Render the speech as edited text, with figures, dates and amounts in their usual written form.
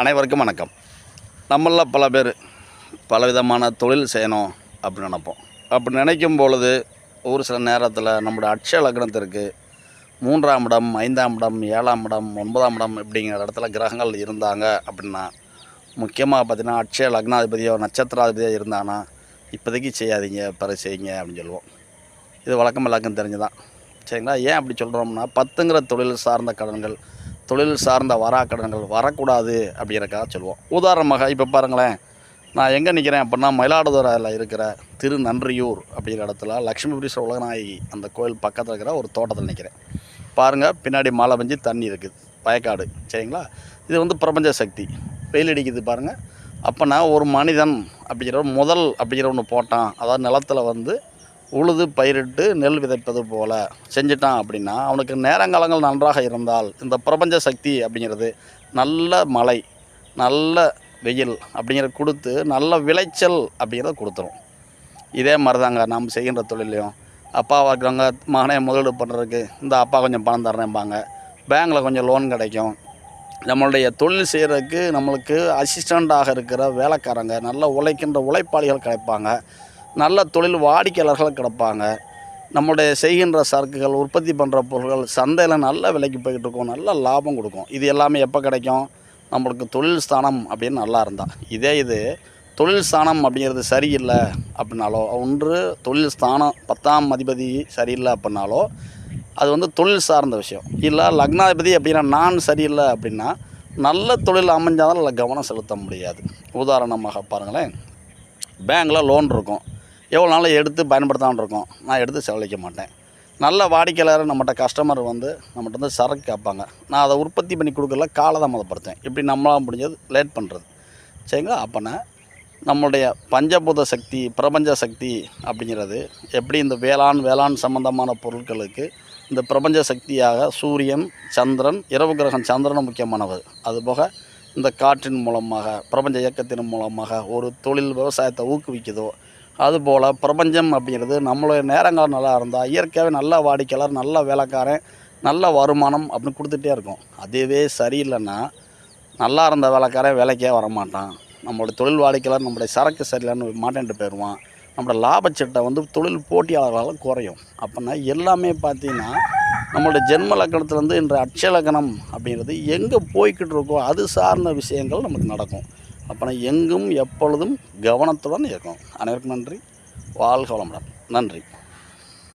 அனைவருக்கும் வணக்கம். நம்மளில் பல பேர் பலவிதமான தொழில் செய்யணும் அப்படின்னு நினைப்போம். அப்படி நினைக்கும் பொழுது ஒரு சில நேரத்தில் நம்முடைய அட்சய லக்னத்திற்கு 3ஆம் இடம், 5ஆம் இடம், 7ஆம் இடம், 9ஆம் இடம் இப்படிங்கிற இடத்துல கிரகங்கள் இருந்தாங்க அப்படின்னா, முக்கியமாக பார்த்திங்கன்னா அட்சய லக்னாதிபதியோ நட்சத்திராதிபதியோ இருந்தாங்கன்னா இப்போதைக்கு செய்யாதீங்க, பிறகு செய்யுங்க அப்படின்னு சொல்லுவோம். இது வழக்கம் எல்லாருக்கும் தெரிஞ்சுதான். சரிங்களா? ஏன் அப்படி சொல்கிறோம்னா, 10ங்கிற தொழில் சார்ந்த கடன்கள், தொழில் சார்ந்த கடன்கள் வரக்கூடாது அப்படிங்கிறக்காக சொல்லுவோம். உதாரணமாக இப்போ பாருங்களேன், நான் எங்கே நிற்கிறேன் அப்படின்னா, மயிலாடுதுறையில் இருக்கிற திருநன்றியூர் அப்படிங்கிற இடத்துல லக்ஷ்மிபுரீஸ்வரர் உலகநாயகி அந்த கோயில் பக்கத்தில் இருக்கிற ஒரு தோட்டத்தில் நிற்கிறேன். பாருங்கள், பின்னாடி மழை பெஞ்சு தண்ணி இருக்குது, வயக்காடு. சரிங்களா? இது பிரபஞ்ச சக்தி. வெயில் அடிக்குது பாருங்கள். அப்போனா ஒரு மனிதன் அப்படிங்கிற முதல் அப்படிங்கிற ஒன்று போட்டான், அதாவது நிலத்தில் உழுது பயிரிட்டு நெல் விதைப்பது போல் செஞ்சிட்டான் அப்படின்னா, அவனுக்கு நேரங்காலங்கள் நன்றாக இருந்தால் இந்த பிரபஞ்ச சக்தி அப்படிங்கிறது நல்ல மழை, நல்ல வெயில் அப்படிங்கிறத கொடுத்து நல்ல விளைச்சல் அப்படிங்கிறத கொடுத்துரும். இதே மாதிரி தாங்க நாம் செய்கின்ற தொழிலையும். அப்பா இருக்கிறவங்க மகனே முதலீடு பண்ணுறதுக்கு இந்த அப்பா கொஞ்சம் பணம் தர்றேன்பாங்க, பேங்கில் கொஞ்சம் லோன் கிடைக்கும். நம்மளுடைய தொழில் செய்கிறதுக்கு நம்மளுக்கு அசிஸ்டண்ட்டாக இருக்கிற வேலைக்காரங்க, நல்ல உழைக்கின்ற உழைப்பாளிகள் கிடைப்பாங்க, நல்ல தொழில் வாடிக்கையாளர்கள் கிடப்பாங்க. நம்முடைய செய்கின்ற சரக்குகள், உற்பத்தி பண்ணுற பொருட்கள் சந்தையில் நல்ல விலைக்கு போய்கிட்டு இருக்கும், நல்ல லாபம் கொடுக்கும். இது எல்லாமே எப்போ கிடைக்கும்? நம்மளுக்கு தொழில் ஸ்தானம் அப்படின்னு நல்லா இருந்தால். இது தொழில் ஸ்தானம் அப்படிங்கிறது சரியில்லை அப்படின்னாலோ, ஒன்று தொழில் ஸ்தானம் 10ஆம் அதிபதி சரியில்லை அப்படின்னாலோ அது தொழில் சார்ந்த விஷயம். இல்லை லக்னாதிபதி அப்படின்னா நான் சரியில்லை அப்படின்னா நல்ல தொழில் அமைஞ்சாலும் அதில் கவனம் செலுத்த முடியாது. உதாரணமாக பாருங்களேன், பேங்கில் லோன் இருக்கும், எவ்வளோ நாள் எடுத்து பயன்படுத்தாமல் இருக்கும், நான் எடுத்து செலவழிக்க மாட்டேன். நல்ல வாடிக்கையாளர் நம்மகிட்ட கஸ்டமர் நம்மகிட்ட சரக்கு கேட்பாங்க, நான் அதை உற்பத்தி பண்ணி கொடுக்கல, காலதாமதப்படுத்தேன், இப்படி நம்மளால் முடிஞ்சது லேட் பண்ணுறது. சரிங்களா? அப்போனா நம்மளுடைய பஞ்சபூத சக்தி, பிரபஞ்ச சக்தி அப்படிங்கிறது எப்படி இந்த வேளாண் சம்பந்தமான பொருட்களுக்கு இந்த பிரபஞ்ச சக்தியாக சூரியன், சந்திரன், இரவு கிரகம் சந்திரனும் முக்கியமானவர். அதுபோக இந்த காற்றின் மூலமாக, பிரபஞ்ச இயக்கத்தின் மூலமாக ஒரு தொழில் விவசாயத்தை ஊக்குவிக்குதோ, அதுபோல் பிரபஞ்சம் அப்படிங்கிறது நம்மளுடைய நேரங்கள் நல்லா இருந்தால் இயற்கையாகவே நல்ல வாடிக்கையாளர், நல்ல வேலைக்காரன், நல்ல வருமானம் அப்படின்னு கொடுத்துட்டே இருக்கும். அதுவே சரியில்லைன்னா நல்லா இருந்த வேலைக்காரன் வேலைக்கே வரமாட்டான், நம்மளுடைய தொழில் வாடிக்கையாளர் நம்மளுடைய சரக்கு சரியில்லைன்னு மாட்டேன்ட்டு போயிடுவான், நம்மளோட லாபச்சட்டை தொழில் போட்டியாளர்களால் குறையும். அப்படின்னா எல்லாமே பார்த்திங்கன்னா நம்மளுடைய ஜென்ம லக்கணத்துலேருந்து இன்று அட்சய லக்னம் அப்படிங்கிறது எங்கே போய்கிட்டு இருக்கோ அது சார்ந்த விஷயங்கள் நமக்கு நடக்கும். அப்போனா எங்கும் எப்பொழுதும் கவனத்துடன் இருக்கும். அனைவருக்கும் நன்றி. வாழ்க வளமுடன். நன்றி.